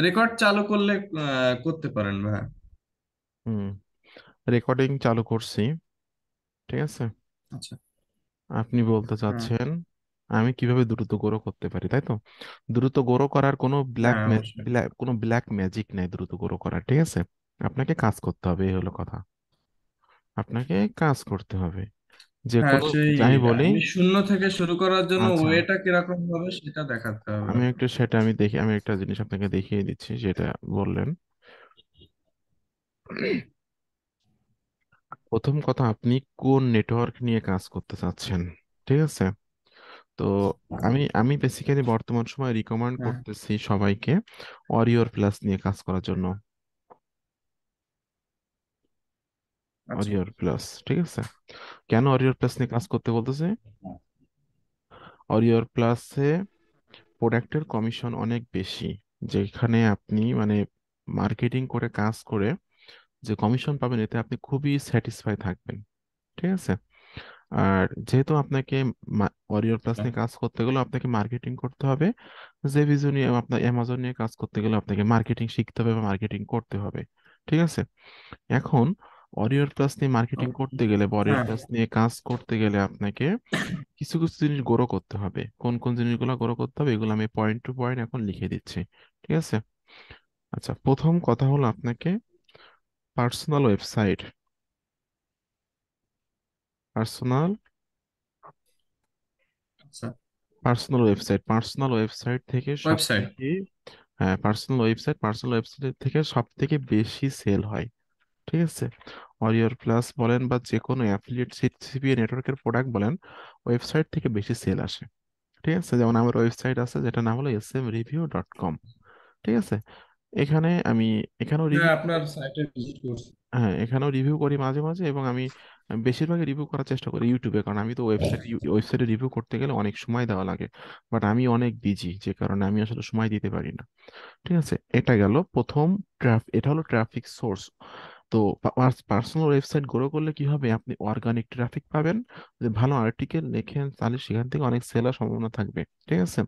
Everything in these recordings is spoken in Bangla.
রেকর্ড চালু করলে করতে পারেন ভাই। হুম, রেকর্ডিং চালু করছি। ঠিক আছে। আচ্ছা। আপনি বলতে হ্যাঁ। চাচ্ছেন আমি কিভাবে দ্রুত গ্রো করতে পারি, তাই তো? দ্রুত গ্রো করার কোনো হ্যাঁ, অবশ্যই। ব্ল্যাক ম্যাজিক নেই দ্রুত গ্রো করার। ঠিক আছে, আপনাকে কাজ করতে হবে, এই হলো কথা। আপনাকে কাজ করতে হবে যে হ্যাঁ, কোনো, সেই যাই বলি। আমি শূন্য থেকে শুরু করার জন্য আচ্ছা, ওয়েটা কিরকম হবে সেটা দেখাতে হবে আমি আপনার। একটু সেটা আমি দেখি, আমি একটা জিনিস আপনাকে দেখিয়ে দিচ্ছি যেটা বললেন। প্রথম কথা, আপনি কোন নেটওয়ার্ক নিয়ে কাজ করতে চাচ্ছেন? ঠিক আছে। তো আমি বেসিক্যালি বর্তমান সময় রিকমেন্ড হ্যাঁ। করতেছি সবাইকে অরিওর প্লাস নিয়ে কাজ করার জন্য। আচ্ছা। অরিওর প্লাস, ঠিক আছে। কেন অরিওর প্লাস নিয়ে কাজ করতে বলতেছে? অরিওর প্লাসে প্রোডাক্টের কমিশন অনেক বেশি, যেখানে আপনি মানে মার্কেটিং করে কাজ করে যে কমিশন পাবেন, এতে আপনি খুবই স্যাটিসফাই থাকবেন। ঠিক আছে। আর যেহেতু আপনাকে ওয়ারিয়র প্লাস আচ্ছা। নিয়ে কাজ করতে গেলে আপনাকে মার্কেটিং করতে হবে, যে ভিজু নিয়ে আপনার অ্যামাজন নিয়ে কাজ করতে গেলে আপনাকে মার্কেটিং শিখতে হবে বা মার্কেটিং করতে হবে। ঠিক আছে। এখন ওয়ারিয়র প্লাস নিয়ে মার্কেটিং করতে গেলে বা ওয়ারিয়র হ্যাঁ। প্লাস নিয়ে কাজ করতে গেলে আপনাকে কিছু কিছু জিনিস গ্রো করতে হবে। কোন কোন জিনিসগুলো গ্রো করতে হবে এগুলো আমি পয়েন্ট টু পয়েন্ট এখন লিখে দিচ্ছি। ঠিক আছে। আচ্ছা, প্রথম কথা হলো আপনাকে পার্সোনাল ওয়েবসাইট, পার্সোনাল আচ্ছা। পার্সোনাল ওয়েবসাইট থেকে সব ওয়েবসাইট। থেকে, হ্যাঁ, পার্সোনাল ওয়েবসাইট থেকে সব থেকে বেশি সেল হয়। ঠিক আছে। অরিওর প্লাস বলেন বা যে কোনো অ্যাফিলিয়েট সিপিএ নেটওয়ার্কের প্রোডাক্ট বলেন, ওয়েবসাইট থেকে বেশি সেল আসে। ঠিক আছে। যেমন আমার ওয়েবসাইট আছে যেটা নাম হলো smreview.com। ঠিক আছে। এখানে আমি এখানেও হ্যাঁ, রিভিউ, আপনার সাইটে ভিজিট করছি। হ্যাঁ এখানেও রিভিউ করি মাঝে মাঝে, এবং আমি বেশিরভাগই রিভিউ করার চেষ্টা করি ইউটিউবে, কারণ আমি তো ওয়েবসাইটে রিভিউ করতে গেলে অনেক সময় দেওয়া লাগে। বাট আমি অনেক বিজি, যে কারণে আমি আসলে সময় দিতে পারি না। ঠিক আছে। এটা গেল প্রথম। এটা হলো ট্রাফিক সোর্স। তো পার্সোনাল ওয়েবসাইট গ্রো করলে কি হবে, আপনি অর্গানিক ট্রাফিক পাবেন। যদি ভালো আর্টিকেল লেখেন তাহলে সেখান থেকে অনেক সেলার সম্ভাবনা থাকবে। ঠিক আছে।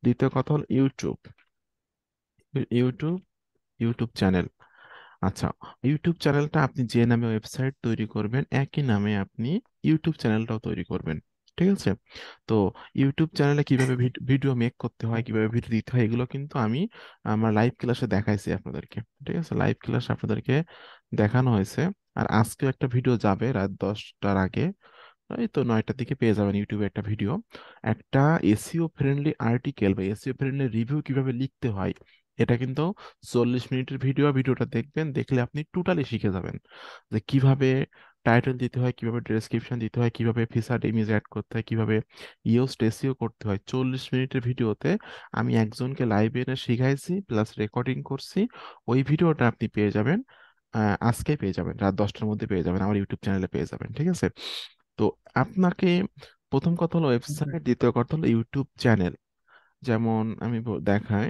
দ্বিতীয় কথা হলো ইউটিউব। YouTube YouTube channel. আচ্ছা, ইউটিউব চ্যানেলটা আপনি যে নামে ওয়েবসাইট তৈরি করবেন একই নামে আপনি ইউটিউব চ্যানেলটাও তৈরি করবেন। ঠিক আছে। তো ইউটিউব চ্যানেলে কিভাবে ভিডিও মেক করতে হয়, কিভাবে ভিডিও দিতে হয়, এগুলো কিন্তু আমি আমার লাইভ ক্লাসে দেখাইছি আপনাদেরকে। ঠিক আছে, লাইভ ক্লাসে আপনাদেরকে দেখানো হয়েছে। আর আজকেও একটা ভিডিও যাবে রাত 10টার আগে, এই তো 9টার দিকে পেয়ে যাবেন ইউটিউবে একটা ভিডিও। একটা এসইও ফ্রেন্ডলি আর্টিকেল বা এসইও ফ্রেন্ডলি রিভিউ কিভাবে লিখতে হয়, এটা কিন্তু 40 মিনিটের ভিডিও। ভিডিওটা দেখবেন, দেখলে আপনি টোটালি শিখে যাবেন যে কিভাবে টাইটেল দিতে হয়, কিভাবে ডেসক্রিপশন দিতে হয়, কিভাবে ফিচার ইমেজ অ্যাড করতে হয়, কিভাবে ইওস এসইও করতে হয়। 40 মিনিটের ভিডিওতে আমি একজনকে লাইভে এনে শিখাইছি, প্লাস রেকর্ডিং করছি। ওই ভিডিওটা আপনি পেয়ে যাবেন, আজকে পেয়ে যাবেন, রাত 10টার মধ্যে পেয়ে যাবেন, আমার ইউটিউব চ্যানেলে পেয়ে যাবেন। ঠিক আছে। তো আপনাকে প্রথম কথা হলো ওয়েবসাইট, দ্বিতীয় কথা হলো ইউটিউব চ্যানেল। যেমন আমি দেখাই,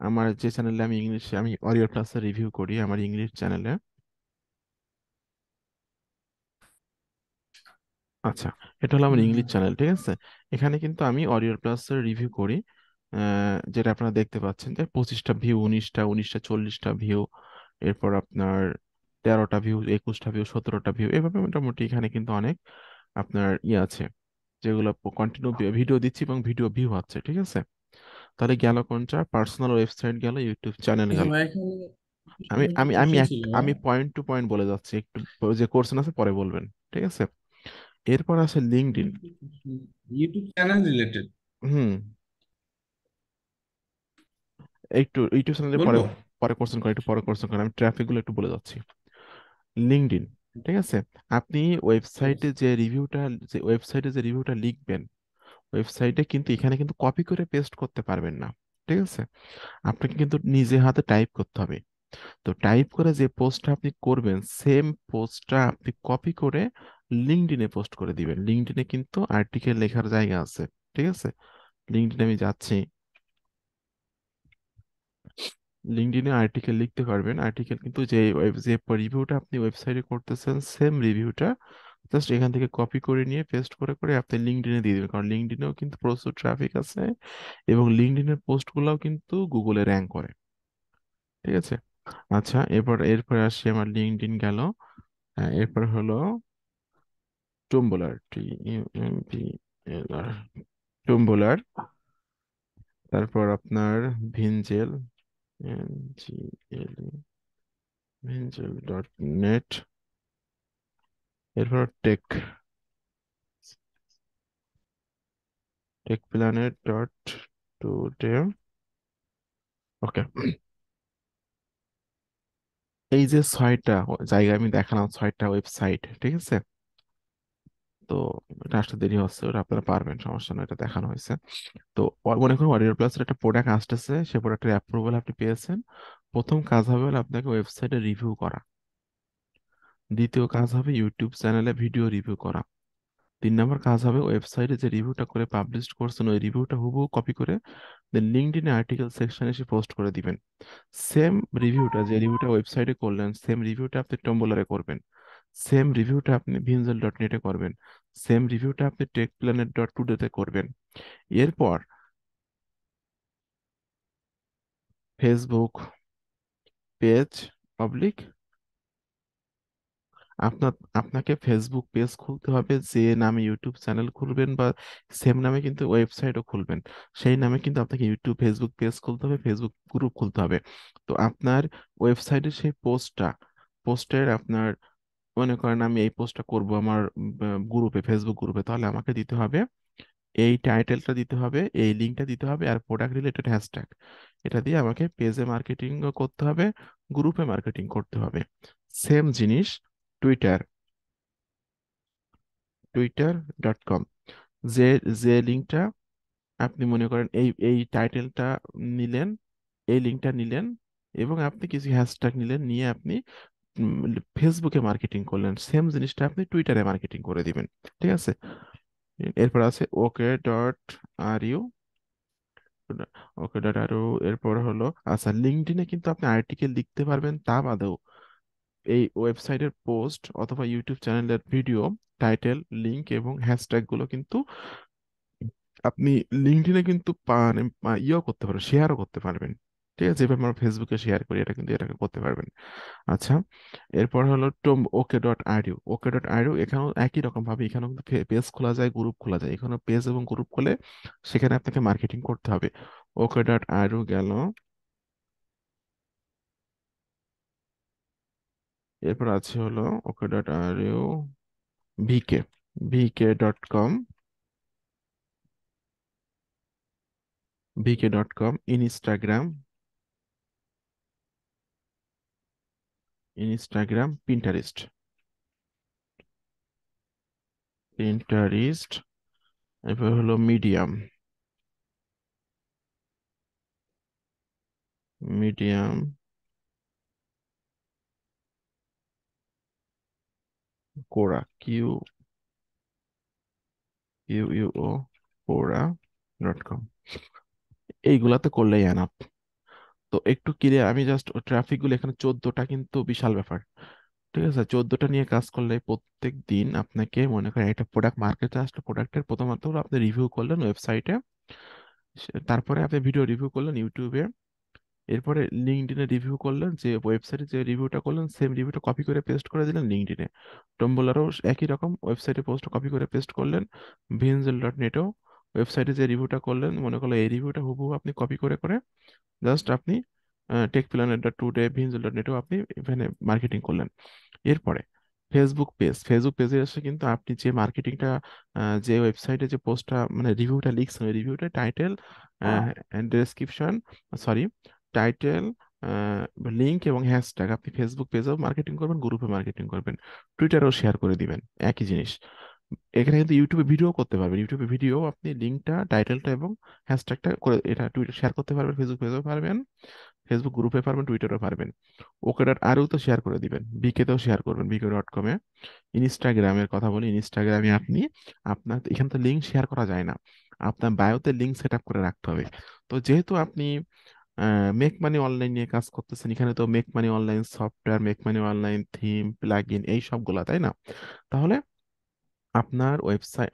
আমার যে চ্যানেলে আমি ইংলিশে আমি অরিও ক্লাসের রিভিউ করি, আমার ইংলিশ চ্যানেলে। আচ্ছা, এটা হলো আমার ইংলিশ চ্যানেল। ঠিক আছে। এখানে কিন্তু আমি অরিও ক্লাসের রিভিউ করি, যেটা আপনারা দেখতে পাচ্ছেন যে 25টা ভিউ, 19টা 40টা ভিউ, এরপর আপনার 13টা ভিউ, 21টা ভিউ, 17টা ভিউ, এভাবে মোটামুটি এখানে কিন্তু অনেক আপনার ইয়ে আছে, যেগুলো কন্টিনিউ ভিডিও দিচ্ছি এবং ভিডিও ভিউ হচ্ছে। ঠিক আছে। তাহলে গেল কোনটা, পার্সোনাল ওয়েবসাইট গেল, ইউটিউব চ্যানেল আচ্ছা গেল। ভাই, এখানে আমি একটা আমি আমি কোশ্চেন এক ছিল। আমি পয়েন্ট টু পয়েন্ট বলে যাচ্ছি, একটু যে কোর্সেন আছে পরে বলবেন। ঠিক আছে। এরপর আছে লিঙ্কডইন। ইউটিউব চ্যানেল রিলেটেড হুম, একটু ইউটিউব চ্যানেলে পরে, বলবো। পরে কোর্সেন করেন, আমি ট্রাফিক গুলো একটু বলে যাচ্ছি। লিঙ্কডইন। ঠিক আছে। আপনি ঠিক আছে। ওয়েবসাইটে যে রিভিউটা লিখবেন, ওয়েবসাইটে কিন্তু এখানে কিন্তু কপি করে পেস্ট করতে পারবেন না। ঠিক আছে। আপনাকে কিন্তু নিজে হাতে টাইপ করতে হবে। তো টাইপ করে যে পোস্টটা আপনি করবেন, সেম পোস্টটা আপনি কপি করে লিঙ্কডইনে পোস্ট করে দিবেন। লিঙ্কডইনে কিন্তু আর্টিকেল লেখার জায়গা আছে। ঠিক আছে। লিঙ্কডইনে আমি যাচ্ছি, লিঙ্কডইনে আর্টিকেল লিখতে পারবেন। আর্টিকেল কিন্তু যে রিভিউটা আপনি ওয়েবসাইটে করতেছেন, সেম রিভিউটা জাস্ট এখান থেকে কপি করে নিয়ে পেস্ট করে করে আপনি লিঙ্কডইনে দিয়ে দিবেন, কারণ লিঙ্কডইনেও কিন্তু প্রচুর ট্রাফিক আছে এবং লিঙ্কডইনের পোস্টগুলোও কিন্তু গুগলে র্যাঙ্ক করে। ঠিক আছে। আচ্ছা, এরপর আসি, আমার লিঙ্কডইন গেল। এরপর হলো টুম্বলার, TUMBLR, টুম্বলার। তারপর আপনার ভিনজেল, ভিনজেল.নেট। এরপর টেকপ্ল্যানেট.টুডে। ওকে, এই যে 6টা জায়গা আমি দেখালাম, 6টা ওয়েবসাইট, ঠিক আছে। তো এটা আসতে দেরি হচ্ছে, ওটা আপনারা পারবেন, সমস্যা নয়, এটা দেখানো হয়েছে। তো মনে করুন অডিও প্লাসের একটা প্রোডাক্ট আসতেছে, সে প্রোডাক্টের অ্যাপ্রুভাল আপনি পেয়েছেন। প্রথম কাজ হবে হলো আপনাকে ওয়েবসাইটে রিভিউ করা। দ্বিতীয় কাজ হবে ইউটিউব চ্যানেলে ভিডিও রিভিউ করা। 3 নম্বর কাজ হবে ওয়েবসাইটে যে রিভিউটা করে পাবলিশ করছেন ওই রিভিউটা হুবহু কপি করে দেন লিঙ্কডইনে আর্টিকেল সেকশনে এসে পোস্ট করে দিবেন। সেম রিভিউটা, যে রিভিউটা ওয়েবসাইটে করলেন, সেম রিভিউটা আপনি টম্বলারে করবেন। সেম রিভিউটা আপনি ভিনজেল.নেটে করবেন। সেম রিভিউটা আপনি টেকপ্ল্যানেট.টুডেতে করবেন। এরপর ফেসবুক পেজ পাবলিক, আপনার আপনাকে ফেসবুক পেজ খুলতে হবে, যে নামে ইউটিউব চ্যানেল খুলবেন বা সেম নামে কিন্তু ওয়েবসাইটও খুলবেন, সেই নামে কিন্তু আপনাকে ইউটিউব ফেসবুক পেজ খুলতে হবে, ফেসবুক গ্রুপ খুলতে হবে। তো আপনার ওয়েবসাইটের সেই পোস্টের আপনার, মনে করেন আমি এই পোস্টটা করব আমার গ্রুপে, ফেসবুক গ্রুপে, তাহলে আমাকে দিতে হবে এই টাইটেলটা দিতে হবে, এই লিঙ্কটা দিতে হবে, আর প্রোডাক্ট রিলেটেড হ্যাশট্যাগ। এটা দিয়ে আমাকে পেজে মার্কেটিং করতে হবে, গ্রুপে মার্কেটিং করতে হবে। সেম জিনিস টুইটার, টুইটার.কম। যে যে লিঙ্কটা আপনি মনে করেন এই এই টাইটেলটা নিলেন, এই লিঙ্কটা নিলেন এবং আপনি কিছু হ্যাশট্যাগ নিলেন, নিয়ে আপনি ফেসবুকে মার্কেটিং করলেন, সেম জিনিসটা আপনি টুইটারে মার্কেটিং করে দিবেন। ঠিক আছে। এরপর আছে ওকে.আর ইউ, ওকে.আর ইউ। এরপর হলো, আচ্ছা, লিঙ্কডইনে কিন্তু আপনি আর্টিকেল লিখতে পারবেন, তা বাদেও এই ওয়েবসাইটের পোস্ট অথবা ইউটিউব চ্যানেলের ভিডিও টাইটেল, লিংক এবং হ্যাশট্যাগ গুলো কিন্তু আপনি লিঙ্কডইনে কিন্তু ইয়েও করতে পারবেন, শেয়ারও করতে পারবেন। ঠিক আছে, যেভাবে আমরা ফেসবুকে শেয়ার করি এটা কিন্তু এটাকে করতে পারবেন। আচ্ছা, এরপর হলো ওকে.আর ইউ। ওকে.আর ইউ এখানেও একই রকম ভাবে, এখানেও কিন্তু পেজ খোলা যায়, গ্রুপ খোলা যায়। এখানে পেজ এবং গ্রুপ খুলে সেখানে আপনাকে মার্কেটিং করতে হবে। ওকে.আর ইউ গেল। এরপর আছে হলো OK R U VK, VK com, VK com. Instagram, Pinterest. এরপর হলো মিডিয়াম, কোরা, কিউ ইউ ও, কোরা.কম। এইগুলাতে করলেই এনাফ। তো একটু ক্লিয়ার, আমি জাস্ট ট্রাফিক গুলো, এখানে 14টা কিন্তু বিশাল ব্যাপার। ঠিক আছে, 14টা নিয়ে কাজ করলে প্রত্যেক দিন আপনাকে, মনে করেন একটা প্রোডাক্ট মার্কেটে আসলে, প্রোডাক্টের প্রথমত হলো আপনি রিভিউ করলেন ওয়েবসাইটে, তারপরে আপনি ভিডিও রিভিউ করলেন ইউটিউবে, এরপরে লিঙ্কডইনে রিভিউ করলেন, যে ওয়েবসাইটে যে রিভিউটা করলেন সেম রিভিউটা কপি করে পেস্ট করে দিলেন লিঙ্কডইনে। টম্বলারও একই রকম, ওয়েবসাইটে পোস্ট কপি করে পেস্ট করলেন। ভিনজেল.নেটেও ওয়েবসাইটে যে রিভিউটা করলেন, মনে করলো এই রিভিউটা হুবহু আপনি কপি করে করে জাস্ট আপনি টেকপ্ল্যানেট.টুডে, ভিনজেল.নেটেও আপনি এখানে মার্কেটিং করলেন। এরপরে ফেসবুক পেজে এসে কিন্তু আপনি যে মার্কেটিংটা, যে ওয়েবসাইটে যে পোস্টটা মানে রিভিউটা লিখছেন, ওই রিভিউটা title, description, sorry, title, link এবং হ্যাশট্যাগ আপনি ফেসবুক পেজেও মার্কেটিং করবেন, গ্রুপে মার্কেটিং করবেন, টুইটারেও শেয়ার করে দিবেন, একই জিনিস। এখানে কিন্তু ইউটিউবে ভিডিও করতে পারবেন, ইউটিউবে ভিডিও আপনি লিঙ্কটা, টাইটেলটা এবং হ্যাশট্যাগটা করে এটা টুইটার শেয়ার করতে পারবেন, ফেসবুক পেজেও পারবেন, ফেসবুক গ্রুপে পারবেন, টুইটারও পারবেন। ওকে.আর ইউ তো শেয়ার করে দিবেন, বিকেতেও শেয়ার করবেন, বিকে.কমে। ইনস্টাগ্রামের কথা বলি, ইনস্টাগ্রামে আপনি, আপনার এখানে তো লিঙ্ক শেয়ার করা যায় না, আপনার বায়োতে লিঙ্ক সেট আপ করে রাখতে হবে। তো যেহেতু আপনি মেক মানি অনলাইন নিয়ে কাজ করতেছেন, এখানে তো make money online software, make money online theme, plugin, এই সবগুলা, তাই না? তাহলে আপনার ওয়েবসাইট,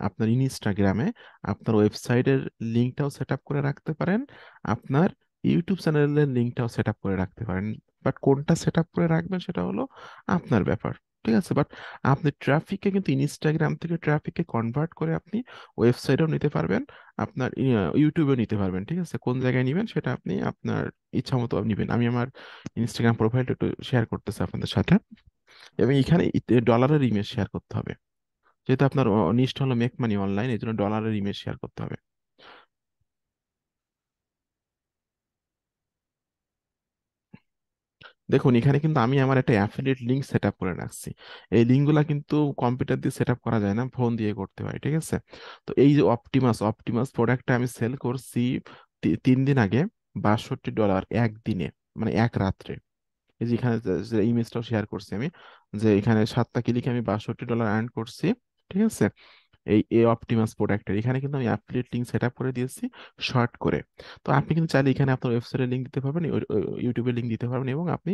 আপনার ইনস্টাগ্রামে আপনার ওয়েবসাইটের লিঙ্কটাও সেট আপ করে রাখতে পারেন, আপনার ইউটিউব চ্যানেলের লিঙ্কটাও সেট আপ করে রাখতে পারেন। বাট কোনটা সেট আপ করে রাখবেন সেটা হলো আপনার ব্যাপার। ঠিক আছে, বাট আপনি ট্রাফিককে কিন্তু ইনস্টাগ্রাম থেকে ট্রাফিককে কনভার্ট করে আপনি ওয়েবসাইটেও নিতে পারবেন, আপনার ইউটিউবেও নিতে পারবেন। ঠিক আছে, কোন জায়গায় নেবেন সেটা আপনি আপনার ইচ্ছা মতো নেবেন। আমি আমার ইনস্টাগ্রাম প্রোফাইলটা একটু শেয়ার করতেছি আপনাদের সাথে, এবং এখানে ডলারের ইমেজ শেয়ার করতে হবে, যেহেতু আপনার নিষ্ট হলো মেক মানি অনলাইন, এই জন্য ডলারের ইমেজ শেয়ার করতে হবে। দেখুন এখানে কিন্তু আমি আমার একটা অ্যাফিলিয়েট লিঙ্ক সেট আপ করে রাখছি। এই লিঙ্কগুলা কিন্তু কম্পিউটার দিয়ে সেট আপ করা যায় না, ফোন দিয়ে করতে হয়। ঠিক আছে, তো এই যে অপটিমাস অপটিমাস প্রোডাক্টটা আমি সেল করছি 3 দিন আগে, $62 একদিনে, মানে এক রাত্রে। এই যে এখানে যে ইমেজটাও শেয়ার করছি আমি, যে এখানে 7টা ক্লিকে আমি $62 আর্ন করছি। ঠিক আছে, এই অপটিমাস প্রোডাক্টের এখানে কিন্তু আমি অ্যাফিলিয়েট লিঙ্ক সেট আপ করে দিয়েছি শর্ট করে। তো আপনি কিন্তু চাইলে এখানে আপনার ওয়েবসাইটের লিঙ্ক দিতে পারবেন, ইউটিউবের লিঙ্ক দিতে পারবেন, এবং আপনি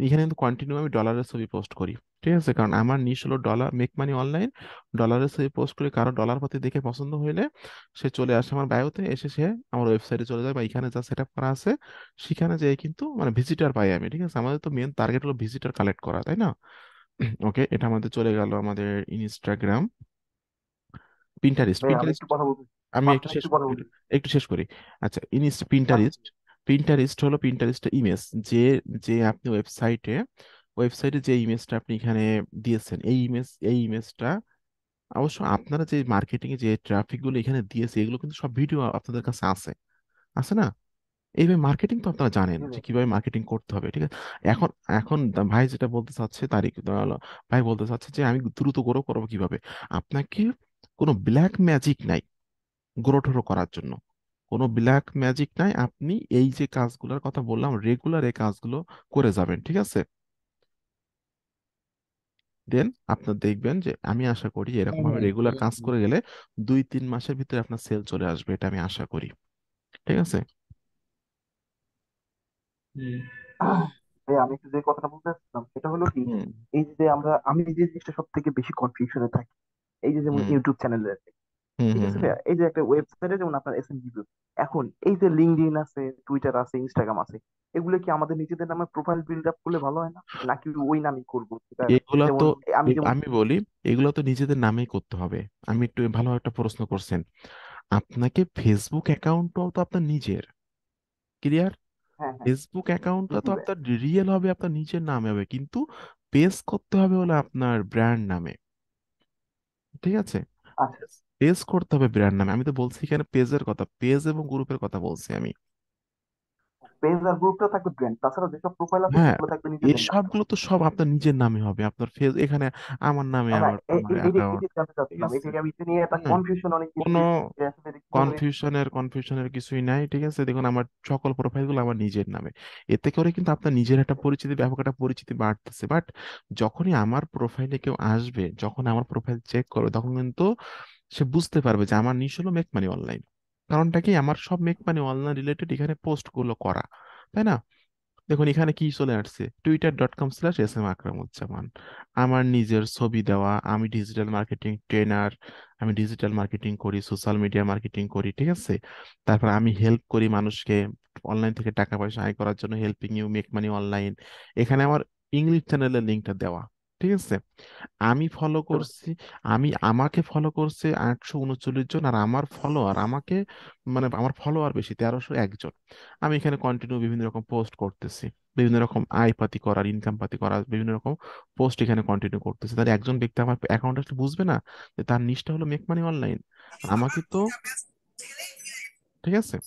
এখানে কিন্তু কন্টিনিউ আমি ডলারের ছবি পোস্ট করি। ঠিক আছে, কারণ আমার নিশ হলো ডলার, মেক মানি অনলাইন। ডলারের ছবি পোস্ট করে কারো ডলার পাতি দেখে পছন্দ হইলে সে চলে আসে আমার বায়োতে, এসে সে আমার ওয়েবসাইটে চলে যায়, বা এখানে যা সেট আপ করা আছে সেখানে যেয়ে কিন্তু মানে ভিজিটার পাই আমি। ঠিক আছে, আমাদের তো মেন টার্গেট হলো ভিজিটার কালেক্ট করা, তাই না? ওকে, এটা আমাদের চলে গেল আমাদের ইনস্টাগ্রাম। পিন্টারেস্ট, ভাই আমি একটু কথা বলতে, আমি একটু মাঝখানে শেষ একটু কথা একটু বলি। একটু শেষ করি। আচ্ছা, আচ্ছা পিন্টারেস্ট। পিন্টারেস্ট হলো পিন্টারেস্টের ইমেজ, যে যে আপনি ওয়েবসাইটে যে ইমেজটা আপনি এখানে দিয়েছেন, এই ইমেজটা অবশ্য আপনারা যে মার্কেটিং এ যে ট্রাফিক গুলো এখানে দিয়েছে এগুলো কিন্তু সব ভিডিও আপনাদের কাছে আছে, আছে না? এইভাবে মার্কেটিং তো আপনারা জানেন জি যে ভাই। কিভাবে মার্কেটিং করতে হবে। ঠিক আছে, এখন এখন ভাই যেটা বলতে চাচ্ছে তারিখ ভাই বলতে চাচ্ছে যে আমি দ্রুত গ্রো করবো কিভাবে। আপনাকে কোনো ব্ল্যাক ম্যাজিক নাই গ্রো টোরো করার জন্য, কোনো ব্ল্যাক ম্যাজিক নাই। আপনি এই যে কাজগুলোর কথা বললাম রেগুলার এই কাজগুলো করে যাবেন। ঠিক আছে, দেন আপনার দেখবেন যে আমি আশা করি এরকম হ্যাঁ ভাবে হ্যাঁ রেগুলার কাজ হুম, করে গেলে 2-3 মাসের ভিতরে আপনার সেল চলে আসবে, এটা আমি আশা করি। ঠিক আছে। হুম, ভাই আমি একটু যে কথাটা বলতে চাচ্ছিলাম সেটা হলো কি, হুম এই যে আমি যে জিনিসটা সব থেকে বেশি কনফিউশনে থাকি, এই যে যেমন হুম ইউটিউব চ্যানেলের, হুম ঠিক হুম আছে হুম ভাইয়া, এই যে একটা ওয়েবসাইটে যেমন আপনার এসএমজি, এখন এই যে লিঙ্কডইন আছে, টুইটার আছে, ইনস্টাগ্রাম আছে, এগুলো কি আমাদের নিজেদের নামে প্রোফাইল বিল্ড আপ করলে ভালো হয় না, নাকি ওই নামই করবো যেটা, এগুলা তো যেমন আমি যেমন। আমি বলি এগুলো তো নিজেদের নামেই করতে হবে। আমি একটু ভালো একটা প্রশ্ন করছেন, আপনাকে ফেসবুক অ্যাকাউন্টটাও তো আপনার নিজের, ক্লিয়ার? হ্যাঁ হ্যাঁ। ফেসবুক অ্যাকাউন্টটা জি তো ভাই। আপনার রিয়েল হবে, আপনার নিজের নামে হবে, কিন্তু পেজ করতে হবে হলো আপনার ব্র্যান্ড নামে। ঠিক আছে, আচ্ছা, পেজ করতে হবে ব্র্যান্ড নামে। আমি তো বলছি এখানে পেজের কথা, পেজ এবং গ্রুপের কথা বলছি আমি। পেজ আর গ্রুপটা থাকবে ব্র্যান্ড, তাছাড়া যেসব প্রোফাইল আছে হ্যাঁ, সেগুলো থাকবে এই নিজেদের নামে। সবগুলো তো সব আপনার নিজের নামে হবে, আপনার ফেস এখানে আমার নামে না, আমার আমার এটাই অ্যাকাউন্ট। জানতে ঠিক চাচ্ছিলাম, আছে, এটা আমি এটা নিয়ে একটা হুম, কনফিউশন অনেক বেশি কোনো হয়েছে যে আসলে এটা কিভাবে। কনফিউশনের কিছুই নাই। ঠিক আছে, দেখুন আমার সকল প্রোফাইলগুলো আমার নিজের নামে, এতে করে কিন্তু আপনার নিজের একটা পরিচিতি, ব্যাপক একটা পরিচিতি বাড়তেছে। বাট যখনই আমার প্রোফাইলে কেউ আসবে, যখন আমার প্রোফাইল চেক করবে, তখন কিন্তু সে বুঝতে পারবে যে আমার নিশ হলো মেক মানি অনলাইন। কারণটা কি, আমার সব মেক মানি অনলাইন রিলেটেড এখানে পোস্ট গুলো করা, তাই না? দেখুন এখানে কি চলে আসছে, twitter.com/SM আকরামুজ্জামান, আমার নিজের ছবি দেওয়া, আমি ডিজিটাল মার্কেটিং ট্রেনার, আমি ডিজিটাল মার্কেটিং করি, সোশ্যাল মিডিয়া মার্কেটিং করি। ঠিক আছে, তারপর আমি হেল্প করি মানুষকে অনলাইন থেকে টাকা পয়সা আয় করার জন্য, helping you make money online. এখানে আমার ইংলিশ চ্যানেলের লিঙ্কটা দেওয়া। ঠিক আছে, আমি ফলো করছি, আমাকে ফলো করছে 839 জন, আর আমার ফলোয়ার আমাকে মানে আমার ফলোয়ার বেশি, 1301 জন। আমি এখানে কন্টিনিউ বিভিন্ন রকম পোস্ট করতেছি, বিভিন্ন রকম আয় পাতি করার, ইনকাম পাতি করার বিভিন্ন রকম পোস্ট এখানে কন্টিনিউ করতেছি। তাহলে একজন ব্যক্তি আমার অ্যাকাউন্ট আসলে বুঝবে না যে তার নিশটা হলো মেক মানি অনলাইন? আমাকে তো, ঠিক আছে।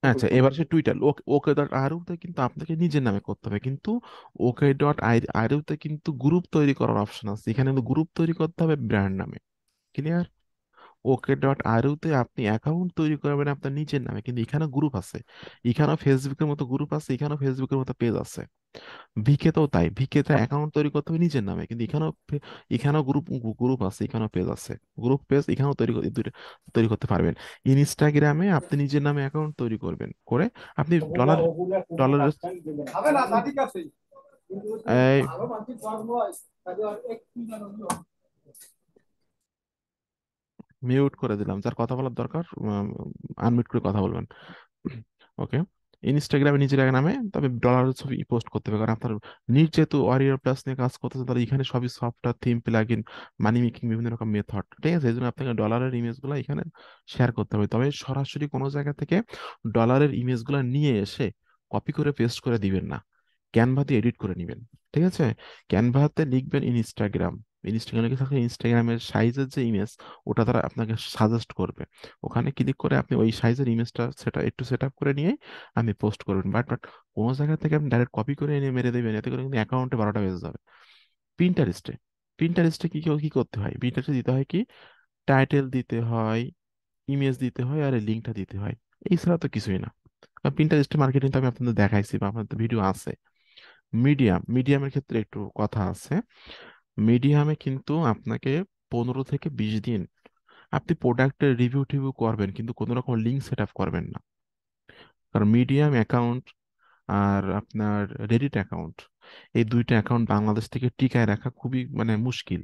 সেটাই আচ্ছা, এবার সেটাই। সে টুইটার ওকে ওকে ডট আরুতে কিন্তু আপনাকে নিজের নামে করতে হবে, কিন্তু ওকে ডট আরুতে কিন্তু গ্রুপ তৈরি করার অপশন আছে, এখানে কিন্তু গ্রুপ তৈরি করতে হবে ব্র্যান্ড নামে। ক্লিয়ার? ওকে ডট আরুতে আপনি অ্যাকাউন্ট তৈরি করবেন আপনার নিজের নামে, কিন্তু এখানে গ্রুপ আছে, এখানেও ফেসবুকের মতো গ্রুপ আছে, এখানেও ফেসবুকের মতো পেজ আছে। ভিকেতেও তাই, ভিকেতে অ্যাকাউন্ট তৈরি করতে হবে নিজের নামে, কিন্তু এখানেও গ্রুপ গ্রুপ আছে, এখানেও পেজ আছে, গ্রুপ পেজ এখানেও দুইটা তৈরি করতে পারবেন। ইনস্টাগ্রামে আপনি নিজের নামে অ্যাকাউন্ট তৈরি করবেন, করে আপনি ডলারের এই মিউট করে দিলাম, যার কথা বলার দরকার আনমিউট করে কথা বলবেন। ওকে। ইনস্টাগ্রামে নিজের এক নামে তবে ডলারের ছবি পোস্ট করতে হবে, কারণ আপনার নিজ যেহেতু ওয়ারিয়র প্লাস নিয়ে কাজ করতেছে, তাহলে এখানে সবই সফটওয়্যার থিম প্লাগইন মানি মেকিং বিভিন্ন রকম মেথড, ঠিক আছে, এই জন্য আপনাকে ডলারের ইমেজগুলো এখানে শেয়ার করতে হবে। তবে সরাসরি কোনো জায়গা থেকে ডলারের ইমেজগুলো নিয়ে এসে কপি করে পেস্ট করে দিবেন না, ক্যানভা দিয়ে এডিট করে নেবেন। ঠিক আছে, ক্যানভাতে লিখবেন ইনস্টাগ্রাম, ইনস্টাগ্রামে থাকলে ইনস্টাগ্রামের সাইজের যে ইমেজ ওটা তারা আপনাকে সাজেস্ট করবে, ওখানে ক্লিক করে আপনি ওই সাইজের ইমেজটা সেটা একটু সেট আপ করে নিয়ে আপনি পোস্ট করবেন। বাট কোনো জায়গা থেকে আপনি ডাইরেক্ট কপি করে এনে মেরে দেবেন, এতে করে কিন্তু অ্যাকাউন্টে 12টা বেজে যাবে। পিন্টারেস্টে, পিন্টারেস্টে কি করতে হয়, পিন্টারেস্টে দিতে হয় কি, টাইটেল দিতে হয়, ইমেজ দিতে হয়, আর লিঙ্কটা দিতে হয়, এছাড়া তো কিছুই না। পিন্টারেস্টে মার্কেটিং তো আমি আপনাদের দেখাইছি বা আপনাদের ভিডিও আছে। মিডিয়ামের ক্ষেত্রে একটু কথা আছে। মিডিয়ামে কিন্তু আপনাকে 15 থেকে 20 দিন আপনি প্রোডাক্টের রিভিউ টিভিউ করবেন, কিন্তু কোনো রকম লিঙ্ক সেট আপ করবেন না। কারণ মিডিয়াম অ্যাকাউন্ট আর আপনার রেডিট অ্যাকাউন্ট, এই দুইটা অ্যাকাউন্ট বাংলাদেশ থেকে টিকায় রাখা খুবই মানে মুশকিল।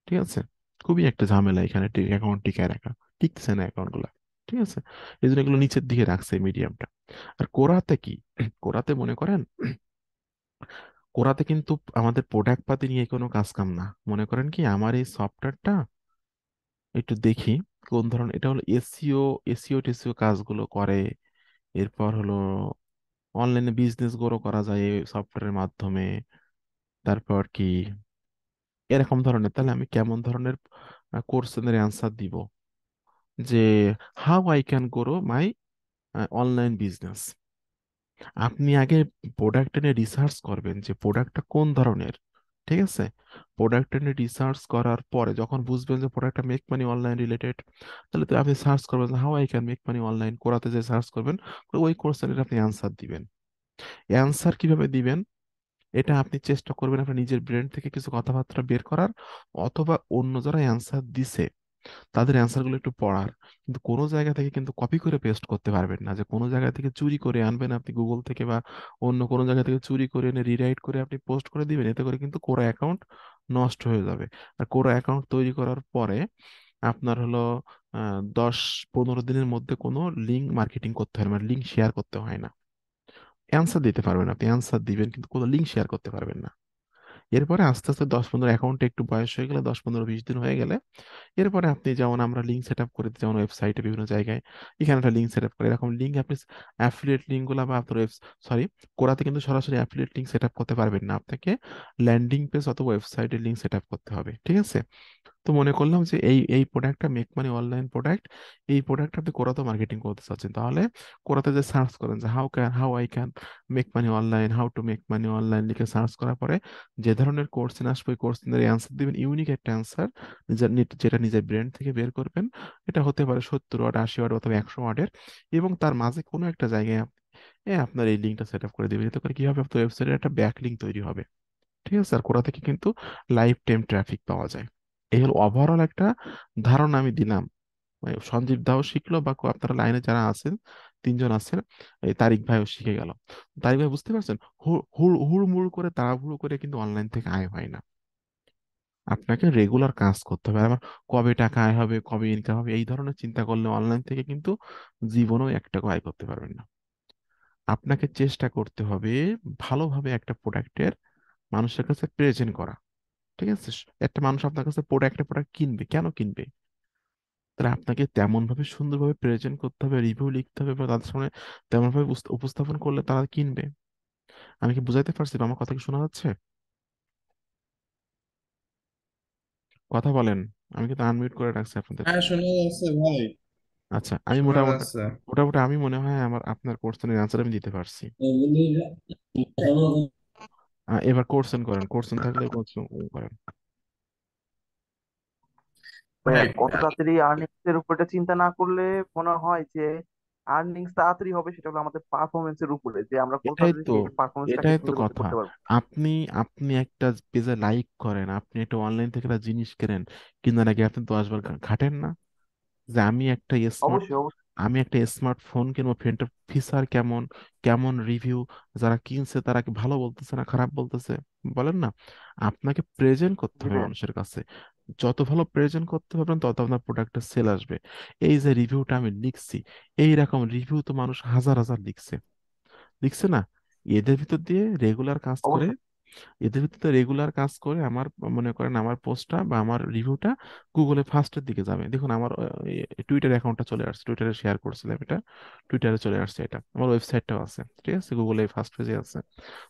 ঠিক আছে, খুবই একটা ঝামেলা এখানে অ্যাকাউন্ট টিকায় রাখা, টিকছে না অ্যাকাউন্ট গুলা। ঠিক আছে, এই জন্য এগুলো নিচের দিকে রাখছে মিডিয়ামটা। আর কোরাতে কি, কোরাতে মনে করেন, কোরাতে কিন্তু আমাদের প্রোডাক্ট পাতি নিয়ে কোনো কাজ কাম না। মনে করেন কি আমার এই সফটওয়্যারটা একটু দেখি কোন ধরনের, এটা হলো এসইও, এসইও টেসিও কাজগুলো করে। এরপর হলো অনলাইনে বিজনেস গ্রো করা যায় এই সফটওয়্যারের মাধ্যমে। তারপর কি এরকম ধরনের, তাহলে আমি কেমন ধরনের কোশ্চেনের অ্যান্সার দিব, যে how I can grow my online business. আপনি আগে প্রোডাক্ট নিয়ে রিসার্চ করবেন যে প্রোডাক্টটা কোন ধরনের। ঠিক আছে, প্রোডাক্ট নিয়ে রিসার্চ করার পরে যখন বুঝবেন যে প্রোডাক্টটা মেক মানি অনলাইন রিলেটেড, তাহলে তো আপনি সার্চ করবেন how I can make money online, করাতে যে সার্চ করবেন, ওই কোশ্চেনের আপনি অ্যান্সার দিবেন। অ্যান্সার কিভাবে দিবেন, এটা আপনি চেষ্টা করবেন আপনার নিজের ব্রেন থেকে কিছু কথাবার্তা বের করার, অথবা অন্য যারা অ্যান্সার দিছে তাদের অ্যান্সার গুলো একটু পড়ার। কিন্তু কোনো জায়গা থেকে কিন্তু কপি করে পেস্ট করতে পারবেন না, যে কোনো জায়গা থেকে চুরি করে আনবেন আপনি গুগল থেকে বা অন্য কোনো জায়গা থেকে চুরি করে এনে রিরাইট করে আপনি পোস্ট করে দিবেন, এতে করে কিন্তু কোরা অ্যাকাউন্ট নষ্ট হয়ে যাবে। আর কোরা অ্যাকাউন্ট তৈরি করার পরে আপনার হলো 10-15 দিনের মধ্যে কোনো লিঙ্ক মার্কেটিং করতে হয় না, মানে লিঙ্ক শেয়ার করতে হয় না। অ্যান্সার দিতে পারবেন, আপনি অ্যান্সার দিবেন কিন্তু কোনো লিঙ্ক শেয়ার করতে পারবেন না। এরপরে আস্তে আস্তে 10-15 অ্যাকাউন্টে একটু বয়স হয়ে গেলে, 10-15-20 দিন হয়ে গেলে, এরপরে আপনি যেমন আমরা লিঙ্ক সেট আপ করে দিই, যেমন ওয়েবসাইটে বিভিন্ন জায়গায় এখানে একটা লিঙ্ক সেট আপ করে, এরকম লিঙ্ক আপনি অ্যাফিলিয়েট লিঙ্ক গুলা বা আপনার সরি, কোরাতে কিন্তু সরাসরি অ্যাফিলিয়েট লিঙ্ক সেট আপ করতে পারবেন না, আপনাকে ল্যান্ডিং পেজ অথবা ওয়েবসাইটের লিঙ্ক সেট আপ করতে হবে। ঠিক আছে, তো মনে করলাম যে এই প্রোডাক্টটা মেক মানি অনলাইন প্রোডাক্ট, এই প্রোডাক্ট আপনি কোরাতে মার্কেটিং করতে চাচ্ছেন, তাহলে কোরাতে যে সার্চ করেন যে how I can make money online, how to make money online লিখে সার্চ করার পরে যে ধরনের কোশ্চেন আসবে ওই কোশ্চেনের অ্যান্সার দিবেন, ইউনিক একটা অ্যান্সার যেটা নিজের ব্রেন থেকে বের করবেন। এটা হতে পারে 70 ওয়ার্ড, 80 ওয়ার্ড অথবা 100 ওয়ার্ডের, এবং তার মাঝে কোনো একটা জায়গায় আপনার এই লিঙ্কটা সেট আপ করে দিবেন। এতে করে কি হবে, আপনার ওয়েবসাইটের একটা ব্যাক লিঙ্ক তৈরি হবে। ঠিক আছে, আর কোথা থেকে কিন্তু লাইফ টাইম ট্রাফিক পাওয়া যায়। এই হলো ওভারঅল একটা ধারণা আমি দিলাম। মানে সঞ্জীব দাও শিখলো, বা আপনারা লাইনে যারা আছেন 3জন আছেন, এই তারিক ভাইও শিখে গেল। তারিক ভাই বুঝতে পারছেন, হুড়মুড় করে তাড়াহুড়ো করে কিন্তু অনলাইন থেকে আয় হয় না। আপনাকে রেগুলার কাজ করতে হবে। আর আমার কবে টাকা আয় হবে, কবে ইনকাম হবে, এই ধরনের চিন্তা করলে অনলাইন থেকে কিন্তু জীবনেও 1 টাকা আয় করতে পারবেন না। আপনাকে চেষ্টা করতে হবে ভালোভাবে একটা প্রোডাক্টের মানুষের কাছে প্রেজেন্ট করা। ঠিক আছে, একটা মানুষ আপনার কাছে একটা প্রোডাক্ট কিনবে, কেন কিনবে, তাহলে আপনাকে তেমন ভাবে সুন্দরভাবে প্রেজেন্ট করতে হবে, রিভিউ লিখতে হবে, বা তাদের সামনে তেমন ভাবে উপস্থাপন করলে তারা কিনবে। আমি কি বুঝাইতে পারছি বা আমার কথা কি শোনা যাচ্ছে? কথা বলেন, আমি কিন্তু আনমিউট করে রাখছি আপনাদেরকে। হ্যাঁ, শোনা যাচ্ছে ভাই, আচ্ছা, আমি শোনা মোটামুটি যাচ্ছে। মোটামুটি আমি মনে হয় আমার আপনার কোশ্চেনের অ্যান্সার আমি দিতে পারছি। এবার কোশ্চেন করেন, কোশ্চেন থাকলে কোশ্চেন করেন। ভাইয়া ভাই, কত তাড়াতাড়ি আর্নিংস এর উপরে চিন্তা না করলে মনে হয় যে আর্নিংস তাড়াতাড়ি হবে, সেটা হলো আমাদের পারফরমেন্স এর উপরে, যে আমরা কত এটাই তাড়াতাড়ি তো, এই পারফরমেন্সটাকে এটাই তো সুন্দরভাবে কথা। করতে পারবো। আপনি আপনি একটা পেজে লাইক করেন, আপনি একটা অনলাইন থেকে একটা জিনিস কেনেন, কিনার আগে আপনি 10 বার ঘাটেন না, যে অবশ্যই অবশ্যই। আমি একটা স্মার্টফোন কিনবো, ফোনটার ফিচার কেমন, কেমন রিভিউ, যারা কিনছে তারা কি ভালো বলতেছে না খারাপ বলতেছে, বলেন না। আপনাকে প্রেজেন্ট করতে জি হবে ভাইয়া। মানুষের কাছে। যত ভালো প্রেজেন্ট করতে পারবেন তত আপনার প্রোডাক্টের সেল আসবে। এই যে রিভিউটা আমি লিখছি, এই রকম রিভিউ তো মানুষ হাজার হাজার লিখছে, লিখছে না? এদের ভিতর দিয়ে রেগুলার কাজ করে, অবশ্যই। এদের ভিতরে রেগুলার কাজ করে আমার, মনে করেন আমার পোস্টটা বা আমার রিভিউটা গুগলে ফার্স্টের দিকে যাবে। দেখুন আমার টুইটার অ্যাকাউন্টটা চলে আসছে, টুইটারে শেয়ার করছিলাম এটা, টুইটারে চলে আসছে এটা, আমার ওয়েবসাইটটাও আছে, ঠিক আছে, গুগলে ফার্স্ট পেজে আছে।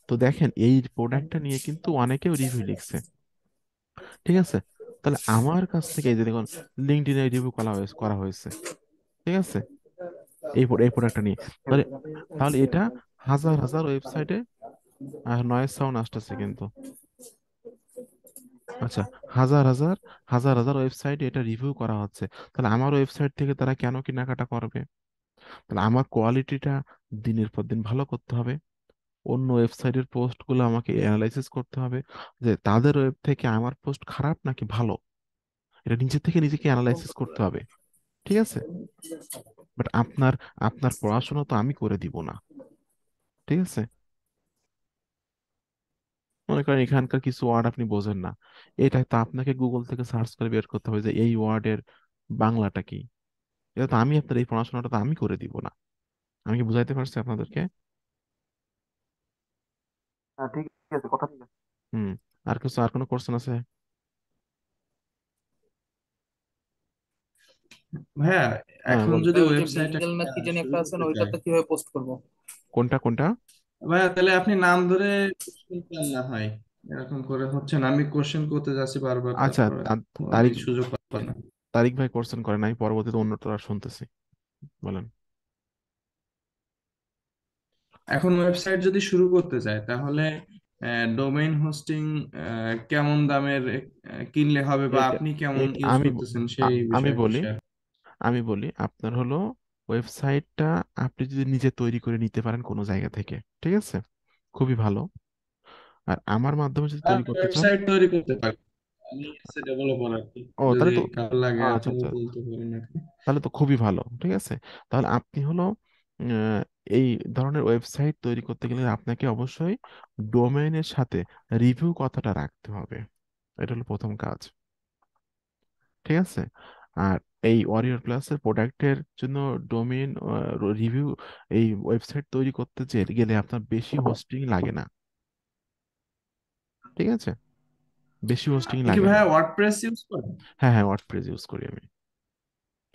তো দেখেন এই প্রোডাক্টটা নিয়ে কিন্তু অনেকেও রিভিউ লিখছে, ঠিক আছে। তাহলে আমার কাছ থেকে এই যে দেখুন লিঙ্কডইনে রিভিউ করা হয়েছে, ঠিক আছে, এই প্রোডাক্টটা নিয়ে। তাহলে তাহলে এটা হাজার হাজার ওয়েবসাইটে, নয়েজ সাউন্ড আসতেছে কিন্তু, আচ্ছা, হাজার হাজার হাজার হাজার ওয়েবসাইটে এটা রিভিউ করা হচ্ছে। তাহলে আমার ওয়েবসাইট থেকে তারা কেন কেনাকাটা করবে? তাহলে আমার কোয়ালিটিটা দিনের পর দিন ভালো করতে হবে, অন্য ওয়েবসাইটের পোস্টগুলো আমাকে অ্যানালাইসিস করতে হবে যে তাদের ওয়েব থেকে আমার পোস্ট খারাপ নাকি ভালো, এটা নিজে থেকে নিজেকে অ্যানালাইসিস করতে হবে, ঠিক আছে। বাট আপনার আপনার পড়াশোনা তো আমি করে দিব না, ঠিক আছে। মনে করেন এখানকার কিছু ওয়ার্ড আপনি বোঝেন না, এটা তো আপনাকে গুগল থেকে সার্চ করে বের করতে হবে যে এই ওয়ার্ডের বাংলাটা কি। এটা তো আমি, আপনার এই পড়াশোনাটা তো আমি করে দিব না। আমি কি বুঝাইতে পারছি আপনাদেরকে? হ্যাঁ, ঠিক আছে, কথা ঠিক আছে। হুম। আর কোনো কোশ্চেন আছে? ভাইয়া, হ্যাঁ এখন বলেন। যদি ভাই ওই যে ওয়েবসাইট বিঙ্গেল না একটা কি জানি শুরু একটা আছে করতে না, চাই, ওইটাতে কিভাবে পোস্ট করব? কোনটা কোনটা? ভাইয়া তাহলে আপনি নাম ধরে কোশ্চেন করেন না হয়, এরকম করে হচ্ছে না, আমি কোশ্চেন করতে যাচ্ছি বারবার, আচ্ছা, তারপরে ওই তারিখ, সুযোগ পাবে না। তারিক ভাই কোশ্চেন করেন, আমি পরবর্তীতে অন্যটা শুনতেছি, বলেন। এখন ওয়েবসাইট যদি শুরু করতে চায় তাহলে ডোমেইন হোস্টিং কেমন দামের কিনলে হবে, বা এটা আপনি কেমন এটা ইউজ আমি করতেছেন সেই আমি বিষয়ে একটু বলি, শেয়ার। আপনার হলো ওয়েবসাইটটা আপনি যদি নিজে তৈরি করে নিতে পারেন কোনো জায়গা থেকে, ঠিক আছে, খুবই ভালো। আর আমার মাধ্যমে যদি তৈরি আমি করতে চান, ওয়েবসাইট তৈরি করতে পারি, আমি ডেভেলপার আর কি, ও যদি তাহলে তো, কারো লাগে আচ্ছা আপনিও আচ্ছা, বলতে পারেন আর কি। তাহলে তো খুবই ভালো, ঠিক আছে। তাহলে আপনি হলো আহ, এই ধরনের ওয়েবসাইট তৈরি করতে গেলে আপনাকে অবশ্যই ডোমেইনের সাথে রিভিউ কথাটা রাখতে হবে, এটা হলো প্রথম কাজ, ঠিক আছে। আর এই ওয়ারিয়র প্লাসের প্রোডাক্টের জন্য ডোমেইন রিভিউ, এই ওয়েবসাইট তৈরি করতে গেলে আপনার বেশি হোস্টিং লাগে না, ঠিক আছে, বেশি হোস্টিং আপনি কি লাগে না। ভাইয়া ওয়ার্ডপ্রেস ইউজ করেন? হ্যাঁ হ্যাঁ, ওয়ার্ডপ্রেস ইউজ করি আমি,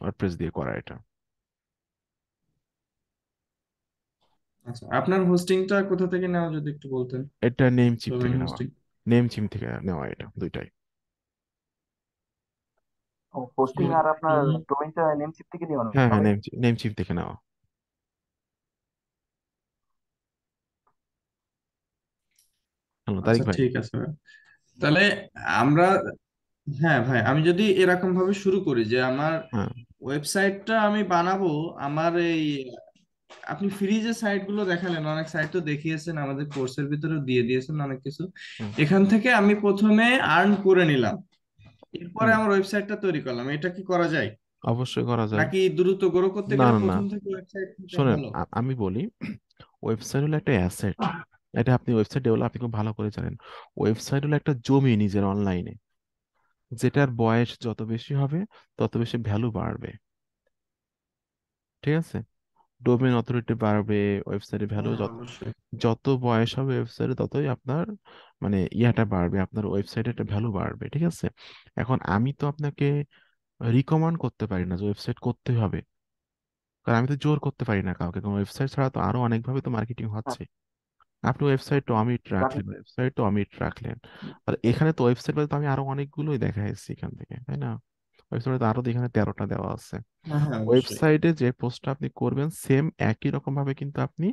ওয়ার্ডপ্রেস দিয়ে করা এটা। আচ্ছা, আপনার হোস্টিংটা কোথা থেকে নেওয়া যদি একটু বলতেন। এটা নেম চিপ ডোমেইন থেকে নেওয়া, হোস্টিং। নেম চিপ থেকে নেওয়া, এটা দুইটাই। ও, হোস্টিং আর আপনার ডোমেইনটা নেমস্পেস থেকে নিয়ে হ্যাঁ না হ্যাঁ, ভাই? নেম চিপ থেকে নেওয়া। হ্যালো তারিক আচ্ছা, ভাই। ঠিক আছে ভাই। তাহলে আমরা, হ্যাঁ ভাই, আমি যদি এরকম ভাবে শুরু করি যে আমার হ্যাঁ। ওয়েবসাইটটা আমি বানাবো, আমার এই, আপনি ফ্রি যে সাইট গুলো দেখালেন, অনেক সাইট তো দেখিয়েছেন, আমাদের কোর্সের ভিতরেও দিয়ে দিয়েছেন অনেক কিছু, হুম এখান থেকে আমি প্রথমে আর্ন করে নিলাম, এরপরে হুম, আমার ওয়েবসাইটটা তৈরি করলাম, এটা কি করা যায়? অবশ্যই করা যায়। নাকি দ্রুত গ্রো করতে না গেলে না না, প্রথম থেকে ওয়েবসাইট থাকা শোনেন, ভালো? আমি বলি, ওয়েবসাইট হলো একটা অ্যাসেট, এটা আপনি ওয়েবসাইট ডেভেলপ আপনি খুব ভালো করে জানেন। ওয়েবসাইট হলো একটা জমি নিজের অনলাইনে, যেটার বয়স যত বেশি হবে তত বেশি ভ্যালু বাড়বে, ঠিক আছে। ডোমেইন অথরিটি বাড়বে, ওয়েবসাইটের ভ্যালু হ্যাঁ, যত, অবশ্যই। যত বয়স হবে ওয়েবসাইটে ততই আপনার মানে ইয়াটা বাড়বে, আপনার ওয়েবসাইটে একটা ভ্যালু বাড়বে, ঠিক আছে। এখন আমি তো আপনাকে রিকমান্ড করতে পারি না যে ওয়েবসাইট করতে হবে, কারণ আমি তো জোর করতে পারি না কাউকে, কারণ ওয়েবসাইট ছাড়া তো আরো অনেকভাবে তো মার্কেটিং হ্যাঁ, হচ্ছে। আপনি ওয়েবসাইট তো অমিট জানি। রাখলেন, ওয়েবসাইট তো অমিট রাখলেন, আর এখানে তো ওয়েবসাইট বলতে আমি আরো অনেকগুলোই দেখা এসেছি এখান থেকে, তাই না? ওয়েবসাইটে তো আরো এখানে 13টা দেওয়া আছে। হ্যাঁ হ্যাঁ, অবশ্যই। ওয়েবসাইটে যে পোস্টটা আপনি করবেন সেম একই রকম ভাবে কিন্তু আপনি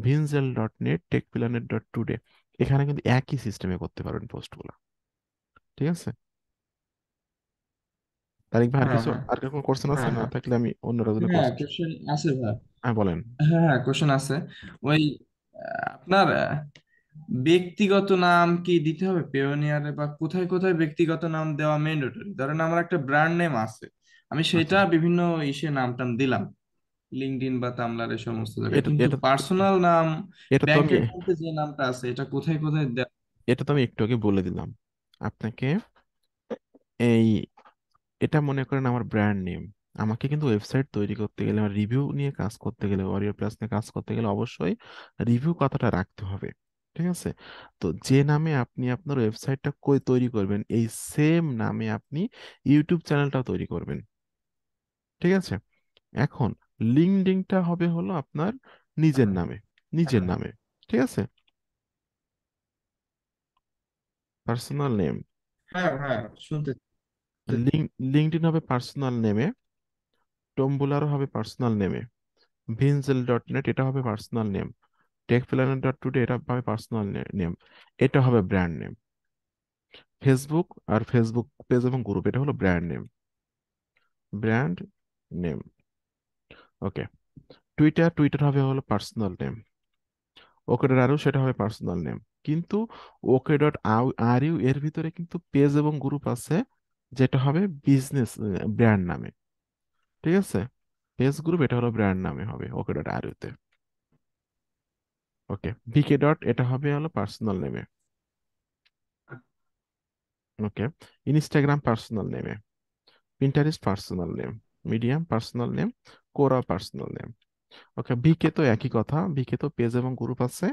ভিনজেল.নেট, টেকপিলানেট.টুডে, এখানে কিন্তু একই সিস্টেমে করতে পারবেন পোস্টগুলো, ঠিক আছে। তারিক ভাই আর হ্যাঁ কিছু, হ্যাঁ আর কোনো কোশ্চেন আছে? হ্যাঁ না হ্যাঁ থাকলে আমি অন্যরা জন্য হ্যাঁ, কোশ্চেন। কোশ্চেন আছে ভাই। হ্যাঁ বলেন। হ্যাঁ হ্যাঁ, কোশ্চেন আছে। ওই আপনার ব্যক্তিগত নাম কি দিতে হবে পেওনিয়ারে, বা কোথায় কোথায় ব্যক্তিগত নাম দেওয়া ম্যান্ডেটরি? ধরেন আমার একটা ব্র্যান্ড নেম আছে, আমি আচ্ছা, সেটা বিভিন্ন ইসে নাম টাম দিলাম, লিঙ্কডইন বা তামলার এই সমস্ত জায়গায়, এটা কিন্তু এটা পার্সোনাল নাম, এটা তো ব্যাংক আমি, অ্যাকাউন্টে যে নামটা আছে, এটা কোথায় কোথায় দেওয়া? এটা তো আমি একটু আগে বলে দিলাম আপনাকে। এই এটা মনে করেন আমার ব্র্যান্ড নেম। আমাকে কিন্তু ওয়েবসাইট তৈরি করতে গেলে, আমার রিভিউ নিয়ে কাজ করতে গেলে, ওয়ারিয়র প্লাস নিয়ে কাজ করতে গেলে অবশ্যই রিভিউ কথাটা রাখতে হবে। ঠিক আছে? তো যে নামে আপনি আপনার ওয়েবসাইটটা কই তৈরি করবেন, এই সেম নামে আপনি ইউটিউব চ্যানেলটাও তৈরি করবেন। ঠিক আছে? এখন লিঙ্কডইনটা হবে হলো আপনার নিজের নামে, নিজের নামে। ঠিক আছে? Personal name. হ্যাঁ হ্যাঁ, শুনতে। লিঙ্কডইন হবে পার্সোনাল নেমে, টম্বুলারও হবে পার্সোনাল নেমে, ভিনজেল ডট নেট এটা হবে personal name, tech planner dot today এটা হবে পার্সোনাল নেম, এটা হবে ব্র্যান্ড নেম। ফেসবুক আর ফেসবুক পেজ এবং গ্রুপ এটা হলো brand name, brand name. Okay. Twitter হবে হলো পার্সোনাল নেম। ওকে ডট আর ইউ সেটা হবে পার্সোনাল নেম। কিন্তু ওকে ডট আর ইউ এর ভিতরে কিন্তু পেজ এবং গ্রুপ আছে, যেটা হবে বিজনেস ব্র্যান্ড নামে। ঠিক আছে? পেজ গ্রুপ এটা হলো ব্র্যান্ড নামে হবে ওকে ডট আর ইউতে। ওকে। বিকে ডট এটা হবে হলো পার্সোনাল নেমে। ওকে। ইনস্টাগ্রাম পার্সোনাল নেমে, Pinterest personal name, medium personal name, কোরা পার্সোনাল নেম। ওকে। বিকে তো একই কথা, বিকে তো পেজ এবং গ্রুপ আছে,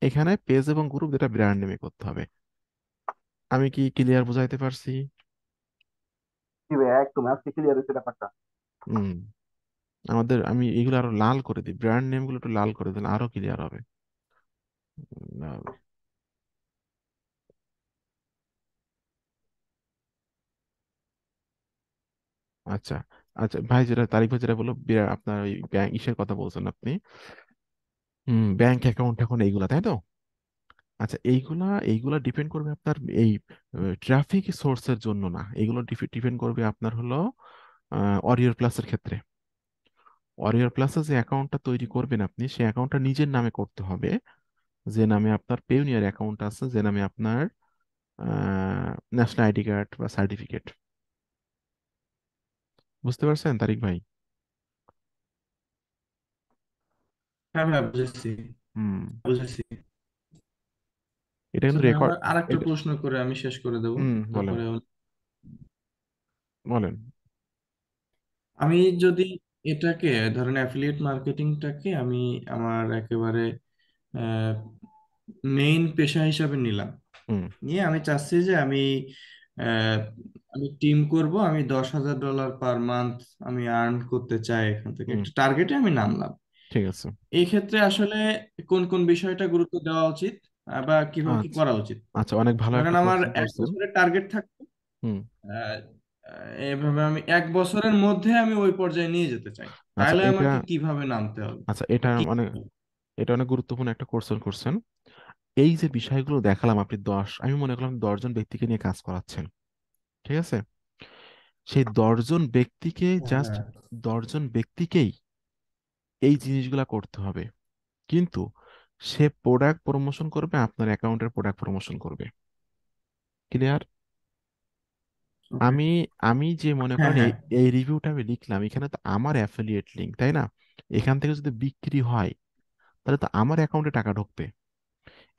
এখানে পেজ এবং গ্রুপ যেটা ব্র্যান্ড নেমে করতে হবে। আমি কি ক্লিয়ার বুঝাইতে পারছি? জি ভাই, একদম আজকে ক্লিয়ার হয়েছে ব্যাপারটা। হুম। আমি এগুলো আরো লাল করে দিই, ব্র্যান্ড নেম গুলো একটু লাল করে দিলে আরো ক্লিয়ার হবে। লাল। আচ্ছা। আচ্ছা ভাই, যেটা তারিখ ভাই যেটা বললো, আপনার ওই ব্যাংক ইসের কথা বলছেন আপনি, ব্যাংক অ্যাকাউন্ট এখন এইগুলা, তাই তো? আচ্ছা, এইগুলা এইগুলা ডিপেন্ড করবে আপনার এই ট্রাফিক সোর্সের জন্য না, এগুলো ডিপেন্ড করবে আপনার হলো অরিয়র প্লাসের ক্ষেত্রে। অরিয়র প্লাসে যে অ্যাকাউন্টটা তৈরি করবেন আপনি, সেই অ্যাকাউন্টটা নিজের নামে করতে হবে, যে নামে আপনার পেউনিয়ার অ্যাকাউন্ট আছে, যে নামে আপনার ন্যাশনাল আইডি কার্ড বা সার্টিফিকেট। বুঝতে পারছেন তারিক ভাই? হ্যাঁ হ্যাঁ, বুঝেছি হুম। বুঝেছি। এটা আচ্ছা কিন্তু ভাই, রেকর্ড। আমার আর একটা প্রশ্ন করে আমি শেষ করে দেবো, বলেন, তারপরে বলেন। আমি যদি এটাকে ধরেন অ্যাফিলিয়েট মার্কেটিংটাকে আমি আমার একেবারে মেইন পেশা হিসাবে নিলাম, হুম, নিয়ে আমি চাচ্ছি যে আহ, আমি টিম করব, আমি $10,000 পার মান্থ আমি আর্ন করতে চাই, এখান থেকে হুম। একটা টার্গেটে আমি নামলাম। ঠিক আছে। এই ক্ষেত্রে আসলে কোন কোন বিষয়টা গুরুত্ব দেওয়া উচিত, বা কিভাবে কি আচ্ছা। করা উচিত? আচ্ছা, অনেক ভালো ধরেন একটা আমার কোশ্চেন এক করছেন। বছরের টার্গেট থাকবে, হুম। আহ, এভাবে আমি 1 বছরের মধ্যে আমি ওই পর্যায়ে নিয়ে যেতে চাই, আচ্ছা তাহলে এটা আমাকে কিভাবে নামতে হবে আচ্ছা বা এটা কি অনেক করতে হবে? এটা অনেক গুরুত্বপূর্ণ একটা কোশ্চেন করছেন। এই যে বিষয়গুলো দেখালাম, আমি মনে করলাম 10 জন ব্যক্তিকে নিয়ে কাজ করাচ্ছেন। ঠিক আছে? সেই 10 জন ব্যক্তিকে, জাস্ট হ্যাঁ 10 জন ব্যক্তিকেই এই জিনিসগুলা করতে হবে। কিন্তু সে প্রোডাক্ট প্রমোশন করবে, আপনার অ্যাকাউন্টের প্রোডাক্ট প্রমোশন করবে। ক্লিয়ার? ওকে। আমি আমি যে মনে হ্যাঁ করেন এই হ্যাঁ। এই রিভিউটা আমি লিখলাম, এখানে তো আমার অ্যাফিলিয়েট লিঙ্ক, তাই না? এখান থেকে যদি বিক্রি হয়, তাহলে তো আমার অ্যাকাউন্টে টাকা ঢুকবে।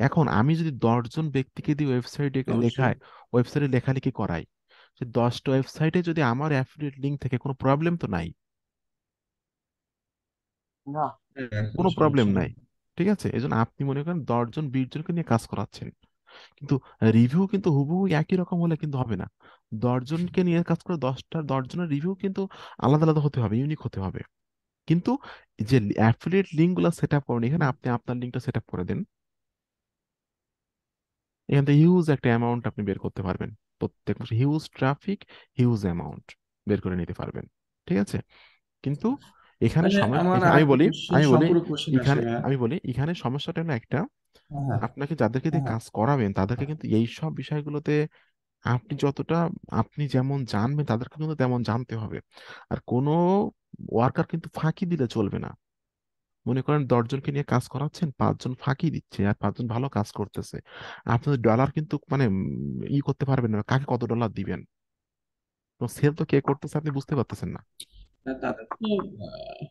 এখন আমি যদি 10 জন ব্যক্তিকে দিয়ে ওয়েবসাইটে অবশ্যই। লেখায়, ওয়েবসাইটে লেখালেখি করাই, সে 10টা ওয়েবসাইটে যদি আমার অ্যাফিলিয়েট লিঙ্ক থেকে, কোনো প্রবলেম তো নাই, না। হ্যাঁ, কোনো কোনো প্রবলেম সমস্যা নেই। নাই। ঠিক আছে? এই জন্য আপনি মনে করেন 10 জন 20 জনকে নিয়ে কাজ করাচ্ছেন, কিন্তু রিভিউ কিন্তু হুবহু একই রকম হলে কিন্তু হবে না। 10 জনকে নিয়ে কাজ করে 10জনের রিভিউ কিন্তু আলাদা আলাদা হতে হবে, ইউনিক হতে হবে। কিন্তু যে অ্যাফিলিয়েট লিঙ্ক গুলো সেট আপ করেন, এখানে আপনি আপনার লিঙ্কটা সেট আপ করে দেন, এখান থেকে হিউজ একটা অ্যামাউন্ট আপনি বের করতে পারবেন। প্রত্যেক মাসে হিউজ ট্রাফিক, হিউজ অ্যামাউন্ট বের করে নিতে পারবেন। ঠিক আছে? কিন্তু এখানে তাহলে সময়, আমার এখানে আমি আরেকটা বলি কোশ্চেন, আমি বলি সম্পূরক কোশ্চেন আসে এখানে ভাইয়া। আমি বলি এখানে সমস্যাটা হলো একটা, হ্যাঁ হ্যাঁ। আপনাকে যাদেরকে দিয়ে হ্যাঁ কাজ করাবেন তাদেরকে কিন্তু এই সব বিষয়গুলোতে আপনি যতটা, আপনি যেমন জানবেন তাদেরকে কিন্তু তেমন জানতে হবে। আর কোনো ওয়ার্কার কিন্তু ফাঁকি দিলে চলবে না। মনে করেন 10 জনকে নিয়ে কাজ করাচ্ছেন, 5 জন ফাঁকি দিচ্ছে আর 5 জন ভালো কাজ করতেছে, আপনাদের ডলার কিন্তু মানে ই করতে পারবেন না, কাকে কত ডলার দিবেন? তো সেল তো কে করতেছে আপনি বুঝতে পারতেছেন না। তাদের তো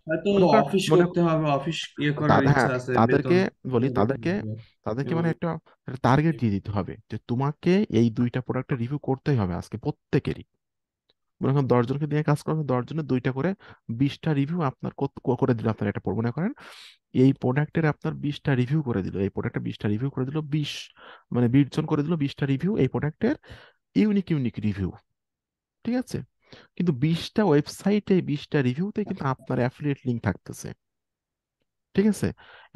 হয়তো মনে করেন, অফিস মনে করতে হবে, অফিস ইয়ে করার হ্যাঁ, ইচ্ছা আছে, তাদেরকে বেতন বলি, দিতে তাদেরকে হবে তাদেরকে এবং মানে একটা টার্গেট দিয়ে দিতে হবে যে তোমাকে এই দুইটা প্রোডাক্টের রিভিউ করতেই হবে আজকে প্রত্যেকেরই। মনে করেন 10 জনকে দিয়ে কাজ করবে, 10 জনের দুইটা করে 20টা রিভিউ আপনার করে দিল। আপনার একটা মনে করেন এই প্রোডাক্টের আপনার 20টা রিভিউ করে দিল, এই প্রোডাক্টের 20টা রিভিউ করে দিল, 20 মানে 20 জন করে দিল 20টা রিভিউ এই প্রোডাক্টের, ইউনিক ইউনিক রিভিউ। ঠিক আছে, কিন্তু 20টা ওয়েবসাইটে 20টা রিভিউতে কিন্তু আপনার অ্যাফিলিয়েট লিঙ্ক থাকতেছে। ঠিক আছে,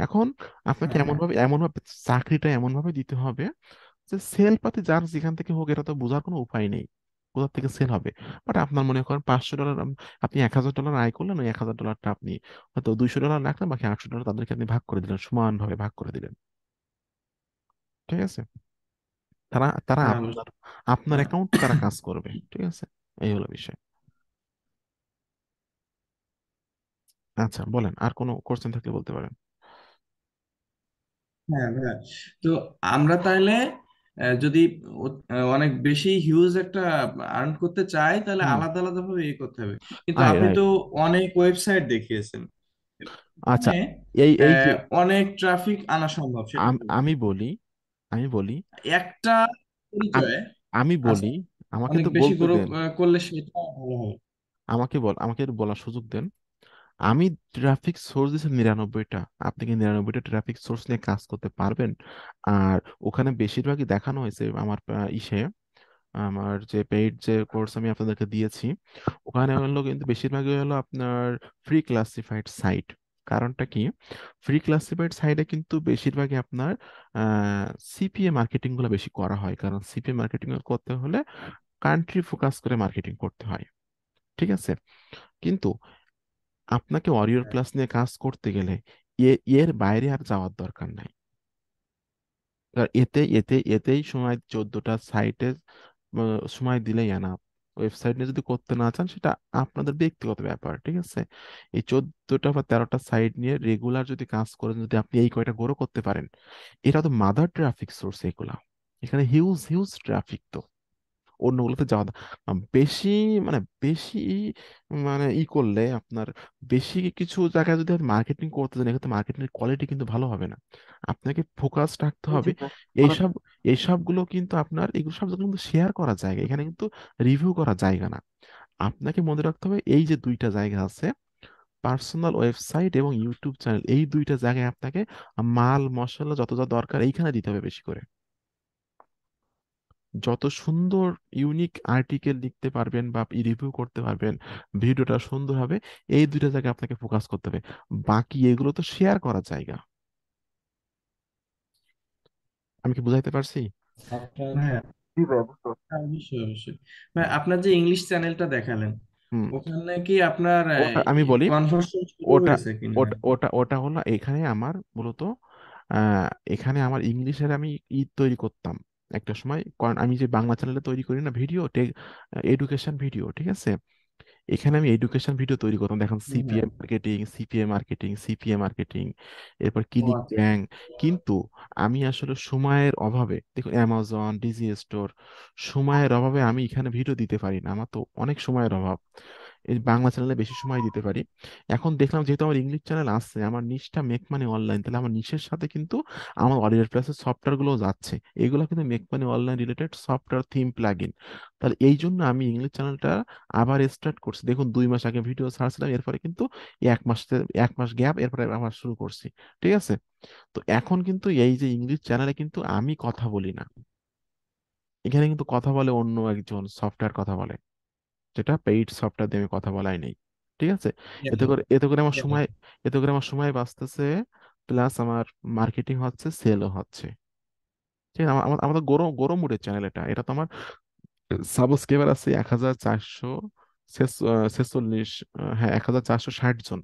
এখন আপনাকে হ্যাঁ, এমন ভাবে চাকরিটা এমন ভাবে দিতে হবে যে সেল পাতি যার যেখান থেকে হোক, এটা তো বোঝার কোনো উপায় নেই কোথা থেকে সেল হবে। বাট আপনার মনে করেন $500, আপনি $1000 আয় করলেন, ওই $1000টা আপনি হয়তো $200 রাখলেন, বাকি $800 তাদেরকে আপনি ভাগ করে দিলেন, সমানভাবে ভাগ করে দিলেন। ঠিক আছে, তারা তারা হ্যাঁ, আপনার আপনার অ্যাকাউন্টে তারা কাজ করবে। ঠিক আছে, এই হলো বিষয়। আচ্ছা বলেন, আর কোনো কোশ্চেন থাকলে বলতে পারেন। হ্যাঁ, হ্যাঁ। তো আমরা তাহলে যদি অনেক বেশি হিউজ একটা আর্ন করতে চাই, তাহলে হুম, আলাদা আলাদা ভাবে ইয়ে করতে হবে। কিন্তু রাইট আপনি তো রাইট। অনেক ওয়েবসাইট দেখিয়েছেন, আচ্ছা, মানে এই এই যে অনেক ট্রাফিক আনা সম্ভব সেটা বলুন। আমি বলি, আমি বলি একটা আম- পরিচয় আমি আছে, বলি, আমাকে অনেক তো বেশি বলতে গ্রো দেন, করলে সেটা ভালো হবে। আমাকে বলার সুযোগ দেন। আমি ট্রাফিক সোর্স দিচ্ছি 99টা, আপনি কি 99টা ট্রাফিক সোর্স নিয়ে কাজ করতে পারবেন? আর ওখানে বেশিরভাগই দেখানো হয়েছে আমার আমার যে পেইড যে কোর্স আমি আপনাদেরকে দিয়েছি, ওখানে হলো কিন্তু বেশিরভাগই হলো আপনার ফ্রি ক্লাসিফাইড সাইট। কারণটা কি? ফ্রি ক্লাসিফাইড সাইটে কিন্তু বেশিরভাগই আপনার সিপিএ মার্কেটিং গুলো বেশি করা হয়, কারণ সিপিএ মার্কেটিং করতে হলে কান্ট্রি ফোকাস করে মার্কেটিং করতে হয়। ঠিক আছে, কিন্তু আপনাকে ওয়ারিয়র ক্লাস নিয়ে কাজ করতে গেলে এর বাইরে আর যাওয়ার দরকার নাই। কারণ এতেই সময় 14টা সাইটে সময় দিলেই এনাফ। ওয়েবসাইট নিয়ে যদি করতে না চান সেটা আপনাদের ব্যক্তিগত ব্যাপার। ঠিক আছে, এই 14টা বা 13টা সাইট নিয়ে রেগুলার যদি কাজ করেন, যদি আপনি এই কয়টা গ্রো করতে পারেন, এটা তো মাদার ট্রাফিক সোর্স এগুলা। এখানে হিউজ হিউজ ট্রাফিক তো অন্যগুলোতে যাওয়া বেশি, মানে বেশি মানে করলে আপনার বেশি কিছু জায়গায় যদি আপনি মার্কেটিং করতে চান, এক্ষেত্রে মার্কেটিং কোয়ালিটি কিন্তু ভালো হবে না। আপনাকে ফোকাস রাখতে এই যে হবে ধরেন, এইসব, এইসবগুলো কিন্তু আপনার এগুলো সব কিন্তু শেয়ার করা জায়গা, এখানে কিন্তু রিভিউ করা জায়গা না। আপনাকে মনে রাখতে হবে এই যে দুইটা জায়গা আছে, পার্সোনাল ওয়েবসাইট এবং ইউটিউব চ্যানেল, এই দুইটা জায়গায় আপনাকে মাল মশলা যত যা দরকার এইখানে দিতে হবে বেশি করে। যত সুন্দর ইউনিক আর্টিকেল লিখতে পারবেন বা রিভিউ করতে পারবেন, ভিডিওটা সুন্দর হবে, এই দুইটা জায়গায় আপনাকে ফোকাস করতে হবে। বাকি এগুলো তো শেয়ার করার জায়গা। আমি কি বুঝাইতে পারছি? হ্যাঁ, জি ভাই, বুঝতে পারছি। হ্যাঁ, অবশ্যই অবশ্যই। ভাই, আপনার যে ইংলিশ চ্যানেলটা দেখালেন, হুম, ওখানে কি আপনার ওটা আমি বলি, কনভার্সন শুরু ওটা হয়েছে কিনা? ওটা হলো এখানে আমার মূলত এখানে আমার ইংলিশের আমি তৈরি করতাম একটা সময়, কারণ আমি যে বাংলা চ্যানেলে তৈরি করি না ভিডিও, এডুকেশন ভিডিও। ঠিক আছে, এখানে আমি এডুকেশন ভিডিও তৈরি করতাম, দেখেন হ্যাঁ। সিপিএ মার্কেটিং, এরপর ও ক্লিক আচ্ছা। ব্যাং। কিন্তু আমি আসলে সময়ের অভাবে, দেখুন অ্যামাজন ডিজি স্টোর, সময়ের অভাবে আমি এখানে ভিডিও দিতে পারি না, আমার তো অনেক সময়ের অভাব। এই বাংলা চ্যানেলে বেশি সময় দিতে পারি। এখন দেখলাম যেহেতু আমার ইংলিশ চ্যানেল আছে, আমার নিশটা মেক মানি অনলাইন, তাহলে আমার নিশের সাথে কিন্তু আমার অডিও প্লাসের সফটওয়্যার গুলো যাচ্ছে, এগুলো কিন্তু make money online related software theme plugin. তাহলে এই জন্য আমি ইংলিশ চ্যানেলটা আবার স্টার্ট করছি। দেখুন 2 মাস আগে ভিডিও ছাড়ছিলাম, এরপরে কিন্তু এই 1 মাস গ্যাপ, এরপরে আবার শুরু করছি। ঠিক আছে, তো এখন কিন্তু এই যে ইংলিশ চ্যানেলে কিন্তু আমি কথা বলি না, এখানে কিন্তু কথা বলে অন্য একজন সফটওয়্যার কথা বলে, যেটা পেইড সফটওয়্যার দিয়ে আমি কথা বলাই নেই। ঠিক আছে, এতে করে আমার সময়, বাঁচতেছে, প্লাস আমার মার্কেটিং হচ্ছে, সেলও হচ্ছে। ঠিক আছে, আমাদের গরম গরম মুডের চ্যানেল এটা, এটা তো আমার সাবস্ক্রাইবার আছে 1446, হ্যাঁ 1460 জন।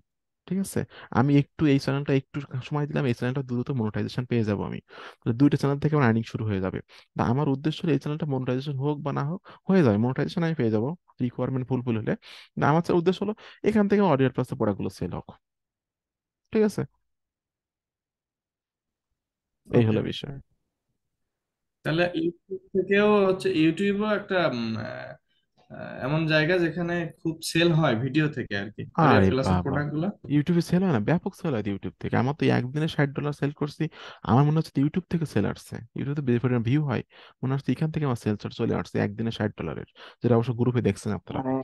ঠিক আছে, আমি একটু এই চ্যানেলটা একটু সময় দিলাম, এই চ্যানেলটা দ্রুত মনিটাইজেশন পেয়ে যাব আমি, তাহলে দুইটা চ্যানেল থেকে আমার আর্নিং শুরু হয়ে যাবে। তা আমার উদ্দেশ্য হলো এই চ্যানেলটা মনিটাইজেশন হোক বা না হোক, হয়ে যাবে মনিটাইজেশন, আমি পেয়ে যাবো রিকোয়ারমেন্ট ফুলফিল হলে। না, আমার উদ্দেশ্য হলো এখান থেকে অডিও প্লাসের প্রোডাক্টগুলো সেল হোক। ঠিক আছে, এই ওকে। হলো বিষয়। তাহলে ইউটিউব থেকেও হচ্ছে, ইউটিউবও একটা এমন জায়গা যেখানে খুব সেল হয় ভিডিও থেকে আর কি, অরিয়র আরে ক্লাসের বাবা, প্রোডাক্ট গুলো। ইউটিউবে সেল হয় না? ব্যাপক সেল হয় তো ইউটিউব থেকে। আমার তো একদিনে $60 সেল করছি। আমার মনে হচ্ছে তো ইউটিউব থেকে সেল আসছে, ইউটিউবে বেশি ভিউ হয়, মনে হচ্ছে এখান থেকে আমার সেল চলে আসছে একদিনে $60, যেটা অবশ্য গ্রুপে দেখছেন আপনারা। মানে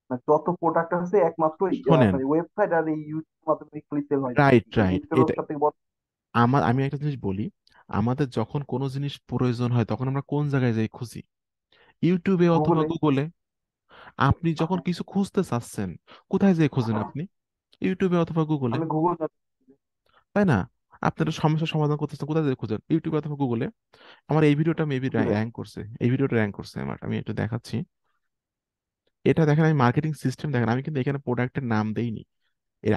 মানে যত প্রোডাক্ট আছে একমাত্র শোনেন, আপনার ওয়েবসাইট আর এই ইউটিউব মাধ্যমে খালি সেল হয় রাইট বেশি, রাইট, এটারও এটা সব থেকে বড়। আমি একটা জিনিস বলি, আমাদের যখন কোনো জিনিস প্রয়োজন হয় তখন আমরা কোন জায়গায় যাই খুঁজি? ইউটিউবে অথবা গুগলে। গুগলে। আপনি যখন কিছু খুঁজতে চাচ্ছেন, কোথায় যেয়ে খোঁজেন আপনি? ইউটিউবে অথবা গুগলে, আমি গুগল। তাই না? আপনার সমস্যার সমাধান করতেছেন, কোথায় যেয়ে খুঁজেন? ইউটিউবে অথবা গুগলে। আমার এই ভিডিওটা মেবি র্যাঙ্ক করছে, এই ভিডিওটা র্যাঙ্ক করছে আমার, আমি একটু দেখাচ্ছি। এটা দেখেন, আমি মার্কেটিং সিস্টেম দেখেন, আমি কিন্তু এখানে প্রোডাক্টের নাম দেইনি।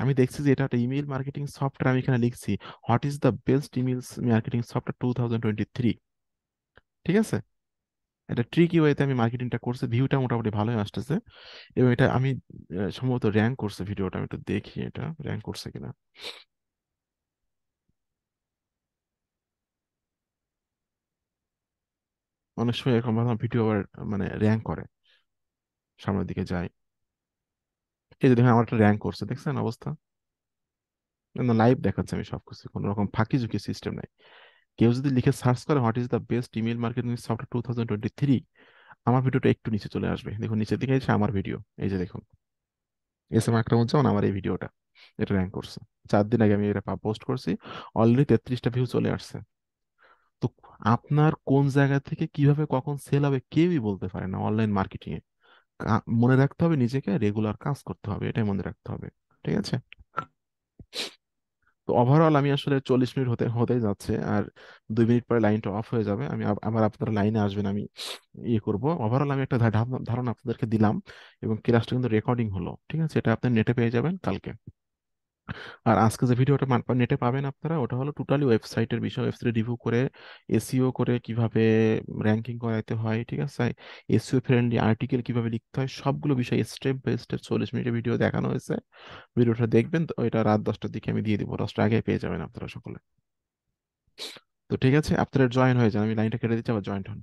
আমি দেখছি যে এটা একটা ইমেল মার্কেটিং সফটওয়্যার, আমি এখানে লিখছি what is the best email marketing software 2023। ঠিক আছে, এটা ট্রিকি ওয়েতে আমি মার্কেটিংটা করছি, ভিউটা মোটামুটি ভালোই আসতেছে। এবং এটা আমি সম্ভবত র্যাঙ্ক করছে ভিডিওটা, আমি একটু দেখি এটা র্যাঙ্ক করছে কিনা। অনেক সময় এরকম ভাবে ভিডিও আবার মানে র্যাঙ্ক করে, সামনের দিকে যায়। এই যে দেখেন, আমার একটা র্যাঙ্ক করছে, দেখছেন অবস্থা? লাইভ দেখাচ্ছে, আমি সবকিছু, কোনো রকম ফাঁকি ঝুঁকি সিস্টেম নাই। কেউ যদি লিখে সার্চ করে what is the best email marketing software 2023, আমার ভিডিওটা একটু নিচে চলে আসবে, দেখুন নিচের দিকে এসে আমার ভিডিও, এই যে দেখুন, এস এম আকরামুজ্জামান, আমার এই ভিডিওটা, এটা র্যাঙ্ক করছে। 4 দিন আগে আমি এটা পোস্ট করছি, অলরেডি 33টা ভিউ চলে আসছে। তো আপনার কোন জায়গা থেকে কিভাবে কখন সেল হবে কেউই বলতে পারে না অনলাইন মার্কেটিং এ। মনে রাখতে হবে, নিজেকে রেগুলার কাজ করতে হবে, এটাই মনে রাখতে হবে। ঠিক আছে? তো ওভারঅল আমি আসলে 40 মিনিট হতে হতে যাচ্ছে, আর 2 মিনিট পরে লাইনটা অফ হয়ে যাবে, আমি আবার আপনারা লাইনে আসবেন, আমি ইয়ে করবো। ওভারঅল আমি একটা ধারণা আপনাদেরকে দিলাম, এবং ক্লাসটা কিন্তু রেকর্ডিং হলো, ঠিক আছে? এটা আপনি নেটে পেয়ে যাবেন কালকে। আর আজকে যে ভিডিওটা নেটে পাবেন আপনারা, ওটা হলো টোটালি ওয়েবসাইটের বিষয়, ওয়েবসাইট রিভিউ করে, এসইও করে কিভাবে র্যাঙ্কিং করাইতে হয়, ঠিক আছে, এসইও ফ্রেন্ডলি আর্টিকেল কিভাবে লিখতে হয়, সবগুলো বিষয় স্টেপ বাই স্টেপ 40 মিনিটের ভিডিও দেখানো হয়েছে। ভিডিওটা দেখবেন, তো এটা রাত 10টার দিকে আমি দিয়ে দিব, 10টা আগে পেয়ে যাবেন আপনারা সকলে। তো ঠিক আছে, আপনারা জয়েন হয়ে যান, আমি লাইনটা কেটে দিচ্ছি, আবার জয়েন হন।